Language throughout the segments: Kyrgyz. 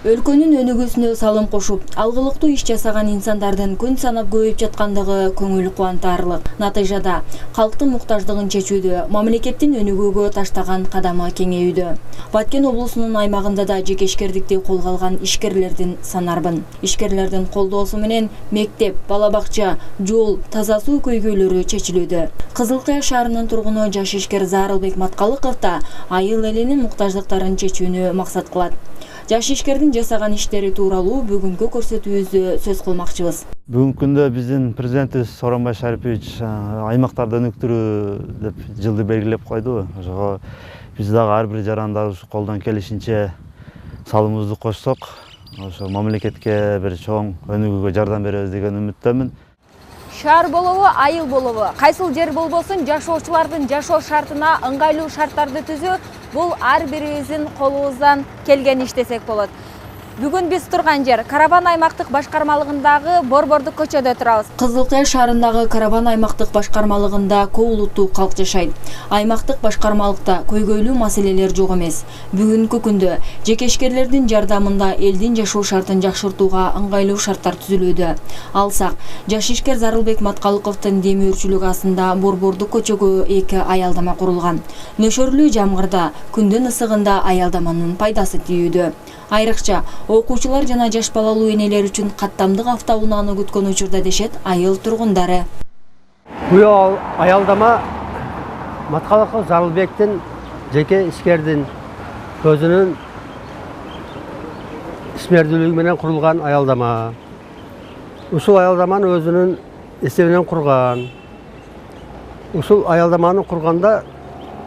Өлкөнүн өнүгүүсүнө салым кошуп, алгылыктуу иш жасаган инсандардын күн санап көбөйүп жаткандыгы көңүл кубантарлык. Натыйжада калктын муктаждыгын чечүүдө мамлекеттин өнүгүүгө таштаган кадамы кеңейүүдө. Баткен облусунун аймагында да жекешкердикти колго алган ишкерлердин санарбын. Ишкерлердин колдоосу менен мектеп, бала бакча, жол, таза суу көйгөйлөрү чечилүүдө. Кызыл Кыя шаарынын тургуну жаш ишкер Зарылбек Маткалыков да айыл элинин муктаждыктарын чечүүнү максат кылат. Жаш ишкердин жасаган иштери тууралуу бүгүнкү көрсөтүүбүздө сөз кылмакчыбыз. Бүгүнкү күндө биздин президентибиз Сооронбай Шарипович аймактарды өнүктүрүү деп жылды белгилеп койду. Ошого биз дагы ар бир жаранда колдон келишинче салымыбызды кошсок, ошо мамлекетке бир чоң өнүгүүгө жардам беребиз деген үмүттөмүн. Шаар болобу, айыл болобу, кайсыл жер болбосун жашоочулардын жашоо шартына ыңгайлуу шарттарды түзүү бул ар бирибиздин колубуздан келген иш десек болот. Бүгүн биз турган жер Карабан аймактык башкармалыгындагы Борбордук көчөдө турабыз. Кызыл Кыя шаарындагы Карабан аймактык башкармалыгында көп улуттуу калк жашайт. Аймактык башкармалыкта көйгөйлүү маселелер жок эмес. Бүгүнкү күндө жекешкерлердин жардамында элдин жашоо шартын жакшыртууга ыңгайлуу шарттар түзүлүүдө. Алсак, жаш ишкер Зарылбек Маткалыковдун демөөрчүлүгү астында Борбордук көчөгө 2 аялдама курулган. Нөшөрлүү жамгырда, күндүн ысыгында аялдаманын пайдасы тийүүдө. Айрыкча окуучулар жана жаш балалуу энелер үчүн каттамдык автоунааны күткөн учурда дешет айыл тургундары. Бул аялдама Маткалыков Зарылбектин жеке ишкердин өзүнүн ишмердүүлүгү менен курулган аялдама. Ушул аялдаманы өзүнүн эсебинен курган. Ушул аялдаманы курганда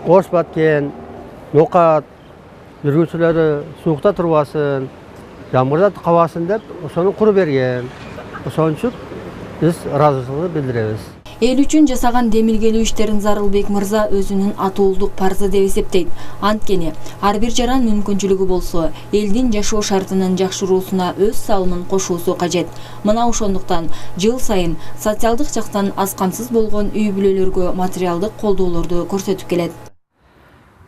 Ош Баткен, Нокат жүргүнчүлөрү суукта турбасын, жамгырда кабасын деп ошону куруп берген. Ошон үчүн биз ыраазычылык билдиребиз. Эл үчүн жасаган демилгелүү иштерин Зарылбек мырза өзүнүн атуулдук парзы деп эсептейт. Анткени ар бир жаран мүмкүнчүлүгү болсо, элдин жашоо шартынын жакшыруусуна өз салымын кошуусу кажет. Мына ошондуктан жыл сайын социалдык жактан аз камсыз болгон үй бүлөлөргө материалдык колдоолорду көрсөтүп келет.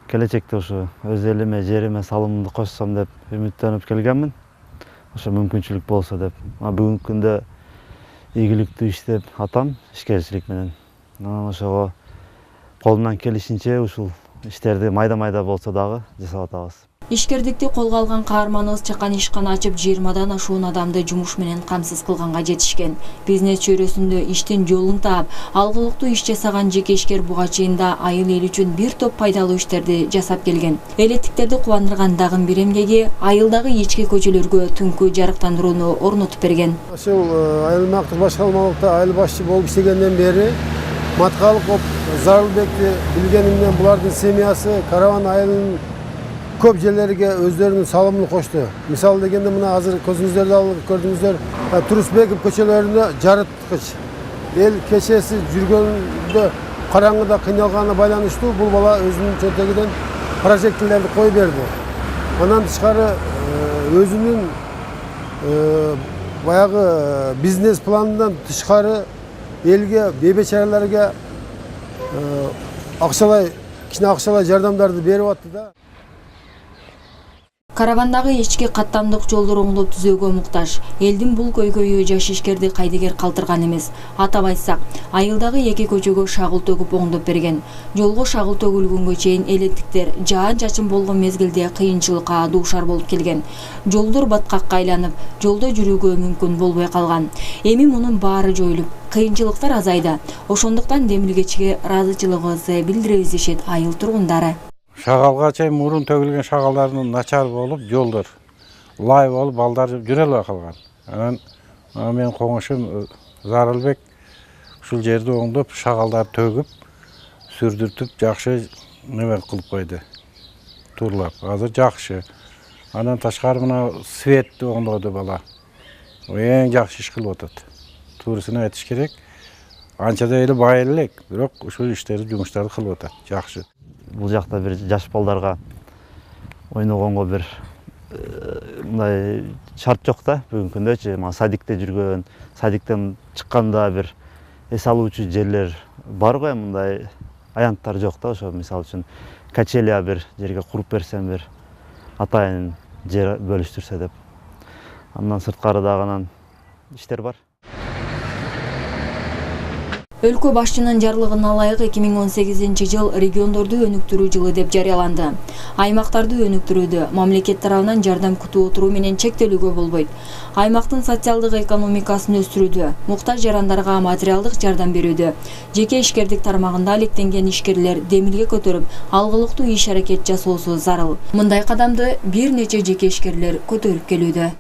Келечекте ошо өз элиме, жериме салымымды кошсом деп үмүттөнүп келгенмин. Ошо мүмкүнчүлүк болсо деп. Бүгүнкү күндө ийгиликтүү иштеп атам ишкерчилик менен. Ошого колунан келишинче ушул иштерди майда-майда болсо дагы жасап атабыз. Ишкердикти колго алган каарманыбыз чакан ишкана ачып 20дан ашуун адамды жумуш менен камсыз кылганга жетишкен. Бизнес чөйрөсүндө иштин жолун таап, алгылыктуу иш жасаган жеке ишкер буга чейин да айыл эл үчүн бир топ пайдалуу иштерди жасап келген. Элеттиктерди кубандырган дагы бир эмгеги айылдагы ички көчөлөргө түнкү жарыктандырууну орнотуп берген. Ошол аймактык башкармалыкта айыл башчы болуп иштегенден бери Маткалыков Зарылбекти билгенимден булардын семьясы Карабан айылынын көп жерлерге өздөрүнүн салымын кошту. Мисалы дегенде мына азыр көзүңүздөрдө алып көрдүңүздөр, Турусбеков көчөлөрүндө жарыткыч. Эл кечеси жүргөндө караңгыда кыйналганына байланыштуу бул бала өзүнүн чөнтөгүнөн прожекторлорду коюп берди. Андан тышкары өзүнүн баягы бизнес планынан тышкары элге, бейбечараларга кичине акчалай жардамдарды берип атты да. Карабандагы ички каттамдык жолдор оңдоп түзөөгө муктаж. Элдин бул көйгөйү жаш ишкерди кайдыгер калтырган эмес. Атап айтсак, айылдагы 2 көчөгө шагыл төгүп оңдоп берген. Жолго шагыл төгүлгөнгө чейин элеттиктер жаан-чачын болгон мезгилде кыйынчылыкка дуушар болуп келген. Жолдор баткакка айланып, жолдо жүрүүгө мүмкүн болбой калган. Эми мунун баары жоюлуп, кыйынчылыктар азайды. Ошондуктан демилгечиге ыраазычылыгыбызды билдиребиз дешет айыл тургундары. Шагалга чейин мурун төгүлгөн шагалдардын начар болуп, жолдор лай болуп, балдар жүрө албай калган. Анан менин коңушум Зарылбек ушул жерди оңдоп, шагалдарды төгүп, сүрдүртүп, жакшы неме кылып койду. Турлап, азыр жакшы. Андан ташкары мына светти оңдоду бала. Эң жакшы иш кылып атат. Туурусун айтыш керек. Анча да эле бай элек, бирок ушул иштерди, жумуштарды кылып атат. Жакшы. Бул жакта бир жаш балдарга ойногонго бир мындай шарт жок да. Бүгүнкү күндөчү садикте жүргөн, садиктен чыкканда бир эс алуучу жерлер бар го, мындай аянттар жок да. Ошо мисалы үчүн качеля бир жерге куруп берсем, бир атайын жер бөлүштүрсө деп Андан сырткары дагы анан иштер бар. Өлкө башчынын жарлыгына ылайык 2018-жыл региондорду өнүктүрүү жылы деп жарыяланды. Аймактарды өнүктүрүүдө мамлекет тарабынан жардам күтүп отуруу менен чектелүүгө болбойт. Аймактын социалдык экономикасын өстүрүүдө, муктаж жарандарга материалдык жардам берүүдө, жеке ишкердик тармагында алектенген ишкерлер демилге көтөрүп, алгылыктуу иш-аракет жасоосу зарыл. Мындай кадамды бир нече жеке ишкерлер көтөрүп келүүдө.